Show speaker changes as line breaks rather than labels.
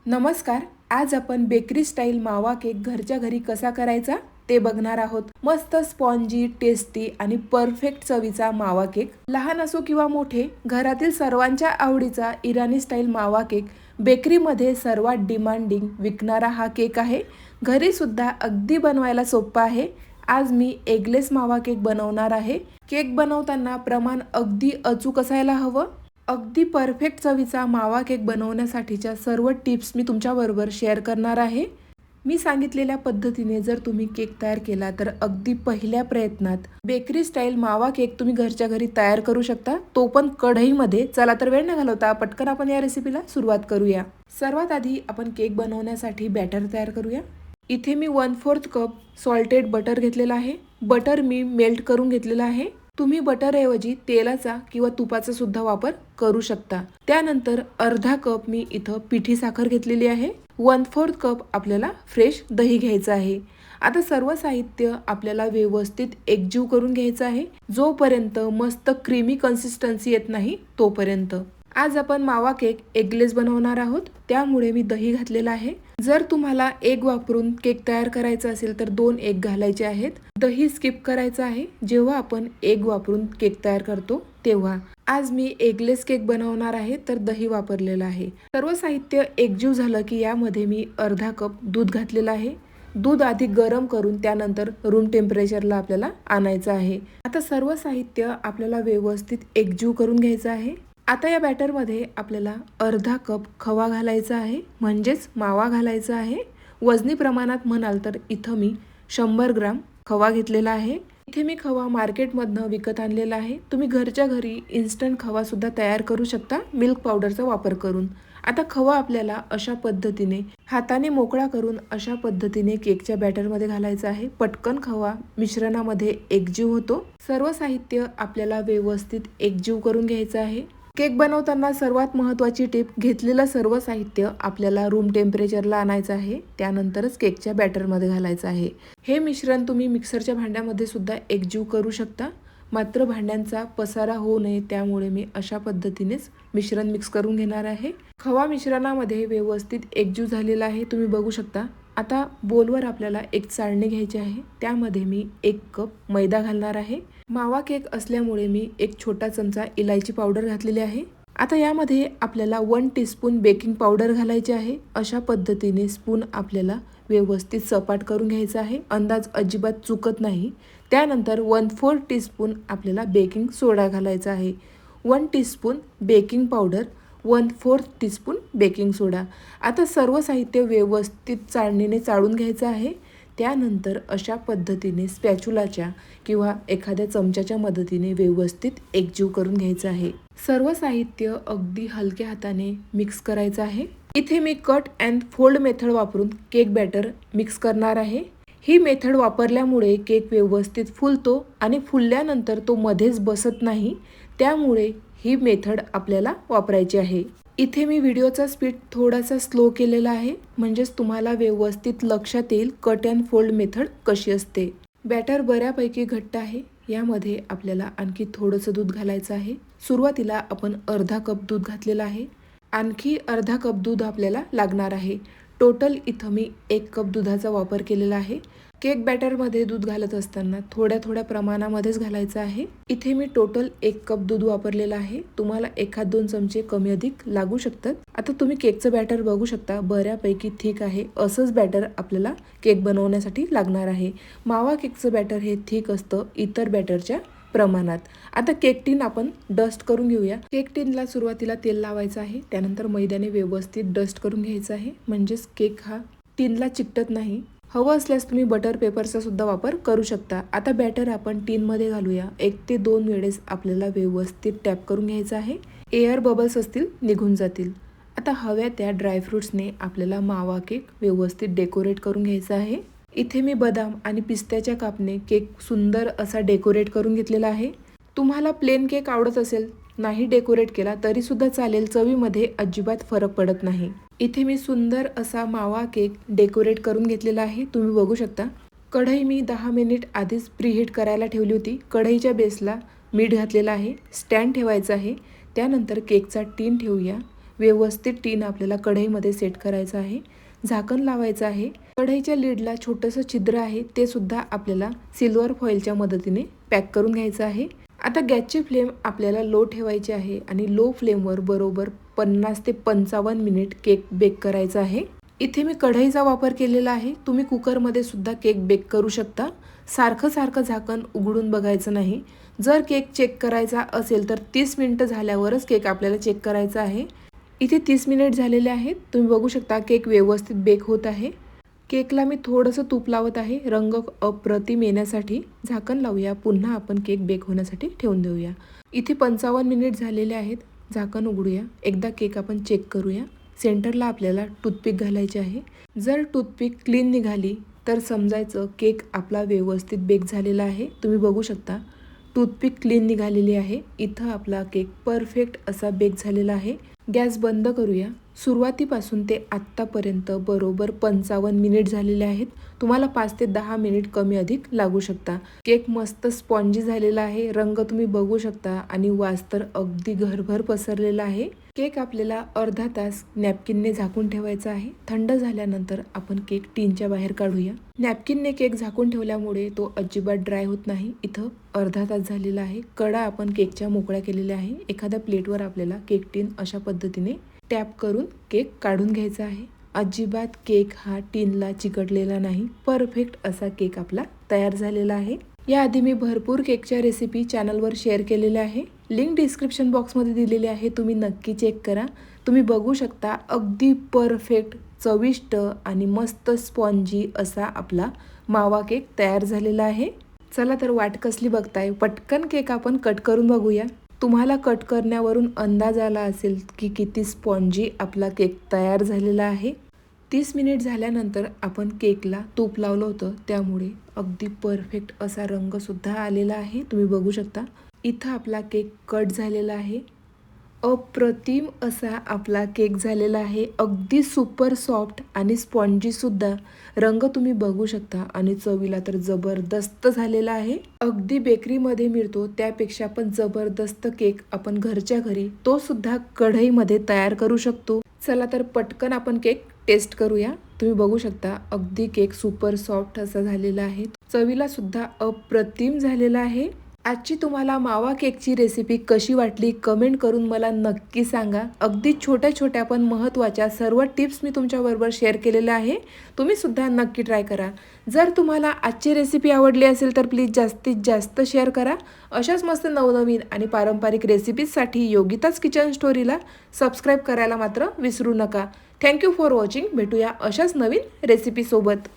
नमस्कार. आज आपण बेकरी स्टाईल मावा केक घरच्या घरी कसा करायचा ते बघणार आहोत. मस्त स्पॉन्जी, टेस्टी आणि परफेक्ट चवीचा मावा केक. लहान असो किंवा मोठे, घरातील सर्वांच्या आवडीचा इराणी स्टाईल मावा केक बेकरीमध्ये सर्वात डिमांडिंग विकणारा हा केक आहे. घरी सुद्धा अगदी बनवायला सोपा आहे. आज मी एगलेस मावा केक बनवणार आहे. केक बनवताना प्रमाण अगदी अचूक असायला हवं. अगदी परफेक्ट चवीचा मावा केक बनवण्यासाठीच्या सर्व टिप्स मी तुमच्याबरोबर शेअर करणार आहे. मी सांगितलेल्या पद्धतीने जर तुम्ही केक तयार केला तर अगदी पहिल्या प्रयत्नात बेकरी स्टाईल मावा केक तुम्ही घरच्या घरी तयार करू शकता, तो पण कढईमध्ये. चला तर वेळ न घालवता पटकन आपण या रेसिपीला सुरुवात करूया. सर्वात आधी आपण केक बनवण्यासाठी बॅटर तयार करूया. इथे मी 1/4 कप सॉल्टेड बटर घेतलेला आहे. बटर मी मेल्ट करून घेतलेला आहे. तुम्ही बटरऐवजी तेलाचा किंवा तुपाचा सुद्धा वापर करू शकता. त्यानंतर अर्धा कप मी इथं पिठी साखर घेतलेली आहे. 1/4 कप आपल्याला फ्रेश दही घ्यायचं आहे. आता सर्व साहित्य आपल्याला व्यवस्थित एकजीव करून घ्यायचं आहे, जोपर्यंत मस्त क्रीमी कन्सिस्टन्सी येत नाही तोपर्यंत. आज आपण मावा केक एगलेस बनवणार आहोत, त्यामुळे मी दही घातलेला आहे. जर तुम्हाला एग वापरून केक तयार करायचा असेल तर 2 एग घालायचे आहेत. दही स्किप करायचं आहे जेव्हा आपण एग वापरून केक तयार करतो तेव्हा. आज मी एगलेस केक बनवणार आहे तर दही वापरलेलं आहे. सर्व साहित्य एकजीव झालं की यामध्ये मी अर्धा कप दूध घातलेलं आहे. दूध आधी गरम करून त्यानंतर रूम टेम्परेचरला आपल्याला आणायचं आहे. आता सर्व साहित्य आपल्याला व्यवस्थित एकजीव करून घ्यायचं आहे. आता या बॅटरमध्ये आपल्याला अर्धा कप खवा घालायचा आहे, म्हणजेच मावा घालायचा आहे. वजनी प्रमाणात म्हणाल तर इथं मी 100 ग्राम खवा घेतलेला आहे. इथे मी खवा मार्केटमधनं विकत आणलेला आहे. तुम्ही घरच्या घरी इन्स्टंट खवा सुद्धा तयार करू शकता मिल्क पावडरचा वापर करून. आता खवा आपल्याला अशा पद्धतीने हाताने मोकळा करून अशा पद्धतीने केकच्या बॅटरमध्ये घालायचा आहे. पटकन खवा मिश्रणामध्ये एकजीव होतो. सर्व साहित्य आपल्याला व्यवस्थित एकजीव करून घ्यायचं आहे. केक बनवताना सर्वात महत्त्वाची टिप, घेतलेलं सर्व साहित्य आपल्याला रूम टेम्परेचरला आणायचं आहे, त्यानंतरच केकच्या बॅटरमध्ये घालायचं आहे. हे मिश्रण तुम्ही मिक्सरच्या भांड्यामध्ये सुद्धा एकजीव करू शकता, मात्र भांड्यांचा पसारा होऊ नये त्यामुळे मी अशा पद्धतीनेच मिश्रण मिक्स करून घेणार आहे. खवा मिश्रणामध्ये व्यवस्थित एकजीव झालेला आहे, तुम्ही बघू शकता. आता बोलवर आपल्याला एक चाळणी घ्यायची आहे. त्यामध्ये मी 1 कप मैदा घालणार आहे. मावा केक असल्यामुळे मी 1 छोटा चमचा इलायची पावडर घातलेली आहे. आता यामध्ये आपल्याला 1 टीस्पून बेकिंग पावडर घालायची आहे. अशा पद्धतीने स्पून आपल्याला व्यवस्थित सपाट करून घ्यायचा आहे, अंदाज अजिबात चुकत नाही. त्यानंतर 1/4 टीस्पून आपल्याला बेकिंग सोडा घालायचा आहे. 1 teaspoon baking powder, 1/4 teaspoon baking soda. आता सर्व साहित्य व्यवस्थित चाळणीने चाळून घ्यायचं आहे. त्यानंतर अशा पद्धतीने स्पॅच्युलाच्या किंवा एखाद्या चमच्याच्या मदतीने व्यवस्थित एकजीव करून घ्यायचं आहे. सर्व साहित्य अगदी हलक्या हाताने मिक्स करायचं आहे. इथे मी कट अँड फोल्ड मेथड वापरून केक बॅटर मिक्स करणार आहे. ही मेथड वापरल्यामुळे केक व्यवस्थित फुलतो आणि फुलल्यानंतर तो मध्येच बसत नाही, त्यामुळे ही मेथड आपल्याला वापरायची आहे. इथे मी व्हिडिओचा स्पीड थोडासा स्लो केलेला आहे, म्हणजेच तुम्हाला व्यवस्थित लक्षात येईल कट अँड फोल्ड मेथड कशी असते. बॅटर बऱ्यापैकी घट्ट आहे. यामध्ये आपल्याला आणखी थोडंसं दूध घालायचं आहे. सुरुवातीला आपण अर्धा कप दूध घातलेलं आहे. आणखी अर्धा कप दूध आपल्याला लागणार आहे. टोटल इथं मी 1 कप दुधाचा वापर केलेला आहे. केक बॅटरमध्ये दूध घालत असताना थोड्या प्रमाणामध्येच घालायचं आहे. इथे मी टोटल 1 कप दूध वापरलेलं आहे. तुम्हाला 1-2 चमचे कमी अधिक लागू शकतात. आता तुम्ही केकचं बॅटर बघू शकता, बऱ्यापैकी थिक आहे. असंच बॅटर आपल्याला केक बनवण्यासाठी लागणार आहे. मावा केकचं बॅटर हे थिक असतं इतर बॅटरच्या प्रमाणात. आता केक टीन आपण डस्ट करून घेऊया. केक टीनला सुरुवातीला तेल लावायचं आहे, त्यानंतर मैद्याने व्यवस्थित डस्ट करून घ्यायचं आहे, म्हणजेच केक हा टीनला चिकटत नाही. हवं असल्यास तुम्ही बटर पेपरचा सुद्धा वापर करू शकता. आता बॅटर आपण टीनमध्ये घालूया. 1 ते 2 वेळेस आपल्याला व्यवस्थित टॅप करून घ्यायचं आहे. एअर बबल्स असतील निघून जातील. आता हव्या त्या ड्रायफ्रुट्सने आपल्याला मावा केक व्यवस्थित डेकोरेट करून घ्यायचा आहे. इथे मी बदाम आणि पिस्त्याच्या कापने केक सुंदर असा डेकोरेट करून घेतलेला आहे. तुम्हाला प्लेन केक आवडत असेल, नाही डेकोरेट केला तरी सुद्धा चालेल, चवीमध्ये अजिबात फरक पडत नाही. इथे मी सुंदर असा मावा केक डेकोरेट करून घेतलेला आहे, तुम्ही बघू शकता. कढई मी 10 मिनिट आधीच प्रीहीट करायला ठेवली होती. कढईच्या बेसला मीठ घातलेलं आहे. स्टँड ठेवायचं आहे. त्यानंतर केकचा टीन ठेवूया. व्यवस्थित टीन आपल्याला कढईमध्ये सेट करायचं आहे. झाकण लावायचं आहे. कढईच्या लिडला छोटंसं छिद्र आहे, ते सुद्धा आपल्याला सिल्वर फॉइलच्या मदतीने पॅक करून घ्यायचं आहे. आता गॅसची फ्लेम आपल्याला लो ठेवायची आहे आणि लो फ्लेमवर बरोबर 50 ते 55 मिनिट केक बेक करायचा आहे. इथे मी कढईचा वापर केलेला आहे. तुम्ही कुकरमध्ये सुद्धा केक बेक करू शकता. सारखं झाकण उघडून बघायचं नाही. जर केक चेक करायचा असेल तर 30 मिनिटं झाल्यावरच केक आपल्याला चेक करायचा आहे. इथे 30 मिनिट झालेले आहेत. तुम्ही बघू शकता केक व्यवस्थित बेक होत आहे. केकला मी थोडंसं तूप लावत आहे रंग अप्रतिम येण्यासाठी. झाकण लावूया. पुन्हा आपण केक बेक होण्यासाठी ठेवून देऊया. इथे 55 मिनिट झालेले आहेत. झाकण उघडूया. एकदा केक आपण चेक करूया. सेंटरला आपल्याला टूथपिक घालायची आहे. जर टूथपिक क्लीन निघाली तर समजायचं केक आपला व्यवस्थित बेक झालेला आहे. तुम्ही बघू शकता टूथपिक क्लीन निघालेली आहे. इथं आपला केक परफेक्ट असा बेक झालेला आहे. गॅस बंद करूया. सुरुवातीपासून ते आत्तापर्यंत बरोबर 55 मिनिट झालेले आहेत. तुम्हाला 5 ते 10 मिनिट कमी अधिक लागू शकता. केक मस्त स्पॉन्जी झालेला आहे. रंग तुम्ही बघू शकता आणि वास तर अगदी घरभर पसरलेला आहे. केक आपल्याला अर्धा तास नॅपकिनने झाकून ठेवायचा आहे. थंड झाल्यानंतर आपण केक टीनच्या बाहेर काढूया. नॅपकिनने केक झाकून ठेवल्यामुळे तो अजिबात ड्राय होत नाही. इथं अर्धा तास झालेला आहे. कडा आपण केकच्या मोकळ्या केलेल्या आहे. एखाद्या प्लेटवर आपल्याला केक टीन अशा पद्धतीने टॅप करून केक काढून घ्यायचा आहे. अजिबात केक हा टीनला चिकटलेला नाही. परफेक्ट असा केक आपला तयार झालेला आहे. याआधी मी भरपूर केकच्या रेसिपी चॅनलवर शेअर केलेल्या आहे. लिंक डिस्क्रिप्शन बॉक्समध्ये दिलेली आहे. तुम्ही नक्की चेक करा. तुम्ही बघू शकता अगदी परफेक्ट, चविष्ट आणि मस्त स्पॉन्जी असा आपला मावा केक तयार झालेला आहे. चला तर वाट कसली बघताय, पटकन केक आपण कट करून बघूया. तुम्हाला कट करण्यावरून अंदाज आला असेल की किती स्पॉन्जी आपला केक तयार झालेला आहे. 30 मिनिट झाल्यानंतर आपण केकला तूप लावलं होतं, त्यामुळे अगदी परफेक्ट असा रंग सुद्धा आलेला आहे. तुम्ही बघू शकता इथं आपला केक कट झालेला आहे. अप्रतिम असा आपला केक झालेला आहे. अगदी सुपर सॉफ्ट आणि स्पॉन्जी सुद्धा. रंग तुम्ही बघू शकता आणि चवीला तर जबरदस्त झालेला आहे. अगदी बेकरीमध्ये मिळतो त्यापेक्षा पण जबरदस्त केक आपण घरच्या घरी, तो सुद्धा कढईमध्ये तयार करू शकतो. चला तर पटकन आपण केक टेस्ट करूया. तुम्ही बघू शकता अगदी केक सुपर सॉफ्ट असा झालेला आहे. चवीला सुद्धा अप्रतिम झालेला आहे. आजची तुम्हाला मावा केकची रेसिपी कशी वाटली कमेंट करून मला नक्की सांगा. अगदी छोट्या छोट्या पण महत्त्वाच्या सर्व टिप्स मी तुमच्याबरोबर शेअर केलेल्या आहे. तुम्ही सुद्धा नक्की ट्राय करा. जर तुम्हाला आजची रेसिपी आवडली असेल तर प्लीज जास्तीत जास्त शेअर करा. अशाच मस्त नवनवीन आणि पारंपरिक रेसिपीजसाठी योगिताज किचन स्टोरीला सबस्क्राईब करायला मात्र विसरू नका. Thank you for watching. भेटूया अशाच नवीन रेसिपीसोबत.